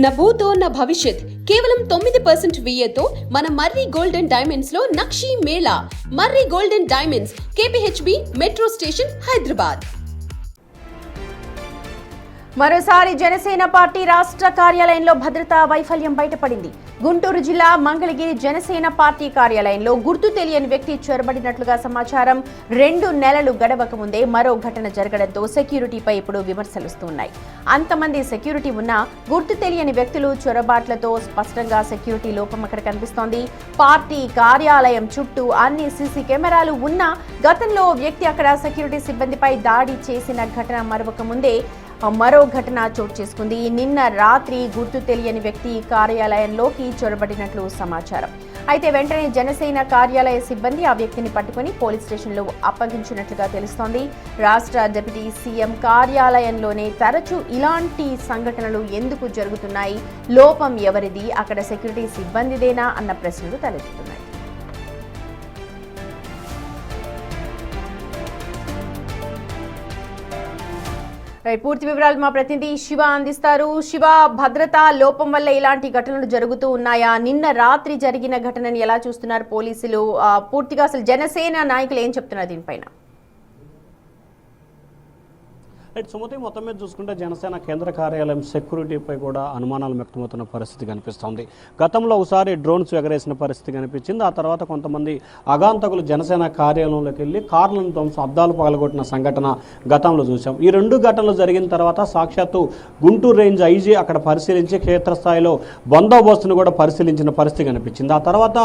నా భూతో నా భవిష్యత్ కేవలం 9% VAతో మన మర్రి గోల్డ్ అండ్ డైమండ్స్ లో Nakshi Mela. Marri gold and diamonds, KPHB metro station, Hyderabad. మరోసారి జనసేన పార్టీ రాష్ట్ర కార్యాలయంలో భద్రతా వైఫల్యం బయటపడింది. గుంటూరు జిల్లా మంగళగిరి జనసేన పార్టీ కార్యాలయంలో గుర్తు తెలియని వ్యక్తి చొరబడినట్లుగా సమాచారం. 2 నెలలు గడవక ముందే మరో ఘటన జరగడంతో సెక్యూరిటీపై ఇప్పుడు విమర్శలుస్తున్నాయి. అంతమంది సెక్యూరిటీ ఉన్నా గుర్తు తెలియని వ్యక్తులు చొరబాట్లతో స్పష్టంగా సెక్యూరిటీ లోపం అక్కడ కనిపిస్తోంది. పార్టీ కార్యాలయం చుట్టూ అన్ని సీసీ కెమెరాలు ఉన్నా గతంలో వ్యక్తి అక్కడ సెక్యూరిటీ సిబ్బందిపై దాడి చేసిన ఘటన మరొక ముందే మరో ఘటన చోటు చేసుకుంది. నిన్న రాత్రి గుర్తు తెలియని వ్యక్తి కార్యాలయంలోకి చొరబడినట్లు సమాచారం. అయితే వెంటనే జనసేన కార్యాలయ సిబ్బంది ఆ వ్యక్తిని పట్టుకుని పోలీస్ స్టేషన్లో అప్పగించినట్లుగా తెలుస్తోంది. రాష్ట్ర డిప్యూటీ సీఎం కార్యాలయంలోనే తరచూ ఇలాంటి సంఘటనలు ఎందుకు జరుగుతున్నాయి? లోపం ఎవరిది? అక్కడ సెక్యూరిటీ సిబ్బందిదేనా అన్న ప్రశ్నలు తలెత్తుతున్నాయి. పూర్తి వివరాలు మా ప్రతినిధి శివ అందిస్తారు. శివ, భద్రతా లోపం వల్ల ఇలాంటి ఘటనలు జరుగుతూ ఉన్నాయా? నిన్న రాత్రి జరిగిన ఘటనని ఎలా చూస్తున్నారు పోలీసులు? పూర్తిగా అసలు జనసేన నాయకులు ఏం చెప్తున్నారు దీనిపైన? సుమతి, మొత్తం మీద చూసుకుంటే జనసేన కేంద్ర కార్యాలయం సెక్యూరిటీపై కూడా అనుమానాలు వ్యక్తమవుతున్న పరిస్థితి కనిపిస్తోంది. గతంలో ఒకసారి డ్రోన్స్ ఎగరేసిన పరిస్థితి కనిపించింది. ఆ తర్వాత కొంతమంది అగాంతకులు జనసేన కార్యాలయంలోకి వెళ్ళి కార్లను ధ్వంసం, అద్దాలు పగలగొట్టిన సంఘటన గతంలో చూసాం. ఈ 2 ఘటనలు జరిగిన తర్వాత సాక్షాత్తు గుంటూరు రేంజ్ ఐజీ అక్కడ పరిశీలించి క్షేత్రస్థాయిలో బందోబస్తును కూడా పరిశీలించిన పరిస్థితి కనిపించింది. ఆ తర్వాత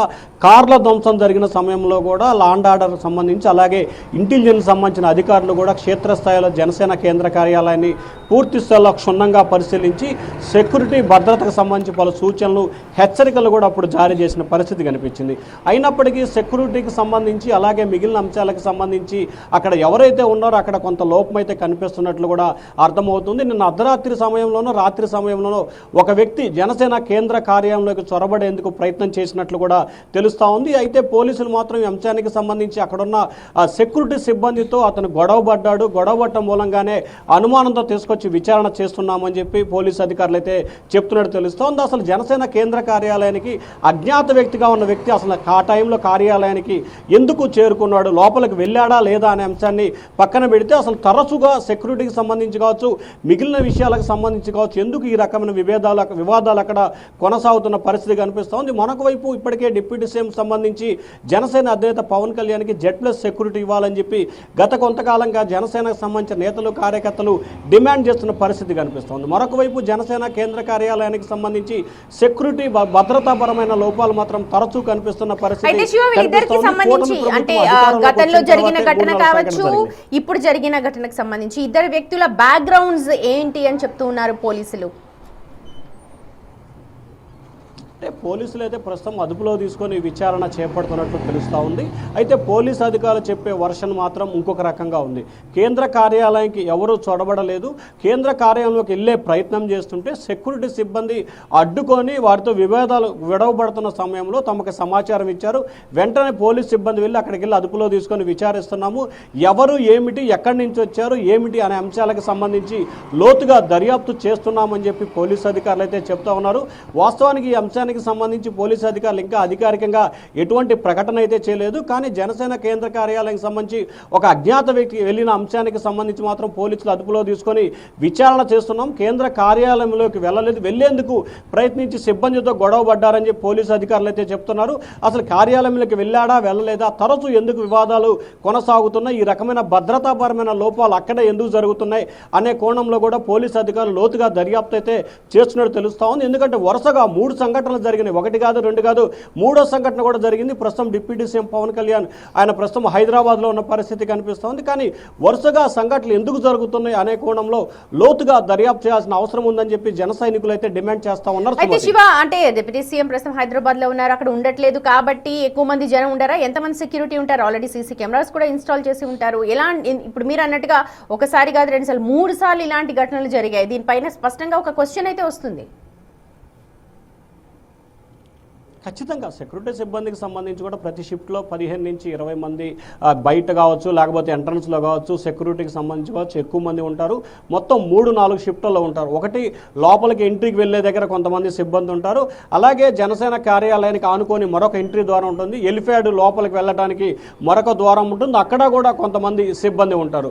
కార్ల ధ్వంసం జరిగిన సమయంలో కూడా లా అండ్ ఆర్డర్ సంబంధించి, అలాగే ఇంటెలిజెన్స్ సంబంధించిన అధికారులు కూడా క్షేత్రస్థాయిలో జనసేన కేంద్ర కార్యాలయాన్ని పూర్తి స్థాయిలో క్షుణ్ణంగా పరిశీలించి సెక్యూరిటీ భద్రతకు సంబంధించి పలు సూచనలు, హెచ్చరికలు కూడా అప్పుడు జారీ చేసిన పరిస్థితి కనిపించింది. అయినప్పటికీ సెక్యూరిటీకి సంబంధించి, అలాగే మిగిలిన అంశాలకు సంబంధించి అక్కడ ఎవరైతే ఉన్నారో అక్కడ కొంత లోపం అయితే కనిపిస్తున్నట్లు కూడా అర్థమవుతుంది. నిన్న అర్ధరాత్రి సమయంలోనూ, రాత్రి సమయంలోనూ ఒక వ్యక్తి జనసేన కేంద్ర కార్యాలయంలోకి చొరబడేందుకు ప్రయత్నం చేసినట్లు కూడా తెలుస్తూ ఉంది. అయితే పోలీసులు మాత్రం ఈ అంశానికి సంబంధించి అక్కడున్న సెక్యూరిటీ సిబ్బందితో అతను గొడవపడ్డాడు, గొడవపడటం మూలంగానే అనుమానంతో తీసుకొచ్చి విచారణ చేస్తున్నామని చెప్పి పోలీసు అధికారులు అయితే చెప్తున్నట్టు తెలుస్తోంది. అసలు జనసేన కేంద్ర కార్యాలయానికి అజ్ఞాత వ్యక్తిగా ఉన్న వ్యక్తి అసలు ఆ టైంలో కార్యాలయానికి ఎందుకు చేరుకున్నాడు, లోపలికి వెళ్ళాడా లేదా అనే అంశాన్ని పక్కన పెడితే అసలు తరచుగా సెక్యూరిటీకి సంబంధించి కావచ్చు, మిగిలిన విషయాలకు సంబంధించి కావచ్చు, ఎందుకు ఈ రకమైన వివాదాలు అక్కడ కొనసాగుతున్న పరిస్థితి కనిపిస్తోంది. మరొక వైపు ఇప్పటికే డిప్యూటీ సీఎం సంబంధించి జనసేన అధినేత పవన్ కళ్యాణ్కి Z+ సెక్యూరిటీ ఇవ్వాలని చెప్పి గత కొంతకాలంగా జనసేనకు సంబంధించిన నేతలు, కార్యకర్తలు డిమాండ్ చేస్తున్న పరిస్థితి కనిపిస్తోంది. మరొక వైపు జనసేన కేంద్ర కార్యాలయానికి సంబంధించి సెక్యూరిటీ భద్రతాపరమైన లోపాలు మాత్రం తరచూ కనిపిస్తున్న పరిస్థితి. గతంలో జరిగిన ఘటన కావచ్చు, ఇప్పుడు జరిగిన ఘటనకు సంబంధించి ఇద్దరు వ్యక్తుల బ్యాక్గ్రౌండ్స్ ఏంటి అని చెప్తూ ఉన్నారు పోలీసులు. అంటే పోలీసులు అయితే ప్రస్తుతం అదుపులో తీసుకొని విచారణ చేపడుతున్నట్టు తెలుస్తూ ఉంది. అయితే పోలీసు అధికారులు చెప్పే వర్షన్ మాత్రం ఇంకొక రకంగా ఉంది. కేంద్ర కార్యాలయానికి ఎవరూ చొరబడలేదు, కేంద్ర కార్యాలయంలోకి వెళ్ళే ప్రయత్నం చేస్తుంటే సెక్యూరిటీ సిబ్బంది అడ్డుకొని వారితో విడవబడుతున్న సమయంలో తమకు సమాచారం ఇచ్చారు. వెంటనే పోలీసు సిబ్బంది వెళ్ళి అక్కడికి వెళ్ళి అదుపులో తీసుకొని విచారిస్తున్నాము, ఎవరు ఏమిటి, ఎక్కడి నుంచి వచ్చారు, ఏమిటి అనే అంశాలకు సంబంధించి లోతుగా దర్యాప్తు చేస్తున్నామని చెప్పి పోలీసు అధికారులు అయితే చెప్తా ఉన్నారు. వాస్తవానికి ఈ అంశానికి సంబంధించి పోలీసు అధికారులు ఇంకా అధికారికంగా ఎటువంటి ప్రకటన అయితే చేయలేదు. కానీ జనసేన కేంద్ర కార్యాలయానికి సంబంధించి ఒక అజ్ఞాత వ్యక్తి వెళ్ళిన అంశానికి సంబంధించి మాత్రం పోలీసులు అదుపులో తీసుకొని విచారణ చేస్తున్నాం. కేంద్ర కార్యాలయంలోకి వెళ్లేందుకు ప్రయత్నించి సిబ్బందితో గొడవపడ్డారని చెప్పి పోలీసు అధికారులు అయితే చెప్తున్నారు. అసలు కార్యాలయంలోకి వెళ్ళాడా, వెళ్ళలేదా, తరచూ ఎందుకు వివాదాలు కొనసాగుతున్నాయి, ఈ రకమైన భద్రతాపరమైన లోపాలు అక్కడే ఎందుకు జరుగుతున్నాయి అనే కోణంలో కూడా పోలీసు అధికారులు లోతుగా దర్యాప్తు అయితే చేస్తున్నట్టు తెలుస్తూ ఉంది. ఎందుకంటే వరుసగా 3 సంఘటనలు జరిగినాయి, 1 కాదు 2 కాదు, 3వ సంఘటన కూడా జరిగింది. ప్రస్తుతం డిప్యూటీ సీఎం పవన్ కళ్యాణ్ ఆయన ప్రస్తుతం హైదరాబాద్లో ఉన్న పరిస్థితి కనిపిస్తోంది. కానీ వరుసగా సంఘటనలు ఎందుకు జరుగుతున్నాయి అనే కోణంలో లోతుగా దర్యాప్తు చేయాల్సిన అవసరం ఉందని చెప్పి జన సైనికులు అయితే డిమాండ్ చేస్తా ఉన్నారు. అయితే శివ, అంటే డిప్యూటీ సీఎం ప్రస్తుతం హైదరాబాద్లో ఉన్నారు, అక్కడ ఉండట్లేదు కాబట్టి ఎక్కువ మంది జనం ఉంటారా? ఎంతమంది సెక్యూరిటీ ఉంటారు? ఆల్రెడీ సీసీ కెమెరాస్ కూడా ఇన్స్టాల్ చేసి ఉంటారు. ఇప్పుడు మీరు అన్నట్టుగా ఒకసారి కాదు 2 సార్లు 3 సార్లు ఇలాంటి ఘటనలు జరిగాయి. దీనిపైన స్పష్టంగా ఒక క్వశ్చన్ అయితే వస్తుంది. ఖచ్చితంగా సెక్యూరిటీ సిబ్బందికి సంబంధించి కూడా ప్రతి షిఫ్ట్లో 15 నుంచి 20 మంది బయట కావచ్చు, లేకపోతే ఎంట్రన్స్లో కావచ్చు, సెక్యూరిటీకి సంబంధించి కావచ్చు ఎక్కువ మంది ఉంటారు. మొత్తం 3-4 షిఫ్ట్లలో ఉంటారు. ఒకటి లోపలికి ఎంట్రీకి వెళ్ళే దగ్గర కొంతమంది సిబ్బంది ఉంటారు. అలాగే జనసేన కార్యాలయానికి ఆనుకొని మరొక ఎంట్రీ ద్వారం ఉంటుంది. ఎలిఫ్యాడ్ లోపలికి వెళ్ళడానికి మరొక ద్వారం ఉంటుంది. అక్కడ కూడా కొంతమంది సిబ్బంది ఉంటారు.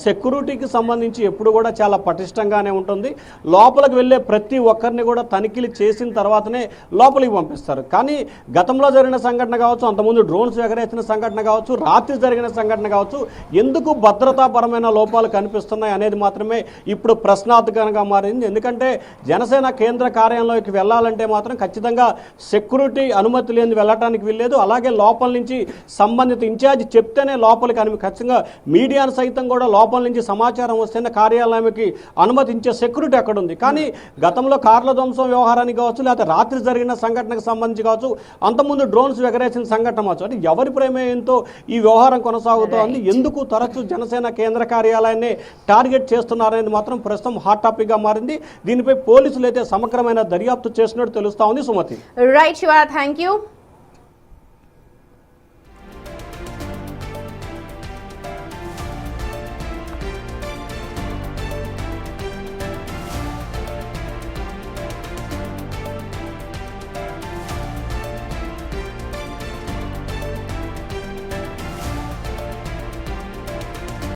సెక్యూరిటీకి సంబంధించి ఎప్పుడు కూడా చాలా పటిష్టంగానే ఉంటుంది. లోపలికి వెళ్ళే ప్రతి ఒక్కరిని కూడా తనిఖీలు చేసిన తర్వాతనే లోపలికి పంపిస్తారు. కానీ గతంలో జరిగిన సంఘటన కావచ్చు, అంతకుముందు డ్రోన్స్ ఎగరేసిన సంఘటన కావచ్చు, రాత్రి జరిగిన సంఘటన కావచ్చు, ఎందుకు భద్రతాపరమైన లోపాలు కనిపిస్తున్నాయి అనేది మాత్రమే ఇప్పుడు ప్రశ్నార్థకంగా మారింది. ఎందుకంటే జనసేన కేంద్ర కార్యాలయంలోకి వెళ్ళాలంటే మాత్రం ఖచ్చితంగా సెక్యూరిటీ అనుమతి లేని వెళ్ళటానికి వెళ్ళలేదు. అలాగే లోపల నుంచి సంబంధిత ఇన్ఛార్జ్ చెప్తేనే లోపలికి ఖచ్చితంగా మీడియాను సైతం కూడా లోపల నుంచి సమాచారం వస్తేనే కార్యాలయానికి అనుమతించే సెక్యూరిటీ అక్కడ ఉంది. కానీ గతంలో కార్ల ధ్వంసం వ్యవహారానికి కావచ్చు, లేకపోతే రాత్రి జరిగిన సంఘటనకు సంబంధించి కావచ్చు, అంతకుముందు డ్రోన్స్ ఎగరేసిన సంఘటన కావచ్చు, అంటే ఎవరి ప్రమేయంతో ఈ వ్యవహారం కొనసాగుతోంది, ఎందుకు తరచూ జనసేన కేంద్ర కార్యాలయాన్ని టార్గెట్ చేస్తున్నారనేది మాత్రం ప్రస్తుతం హాట్ టాపిక్ గా మారింది. దీనిపై పోలీసులు అయితే సమగ్రమైన దర్యాప్తు చేసినట్టు తెలుస్తా ఉంది. Sumathi. Right Shiva, thank you.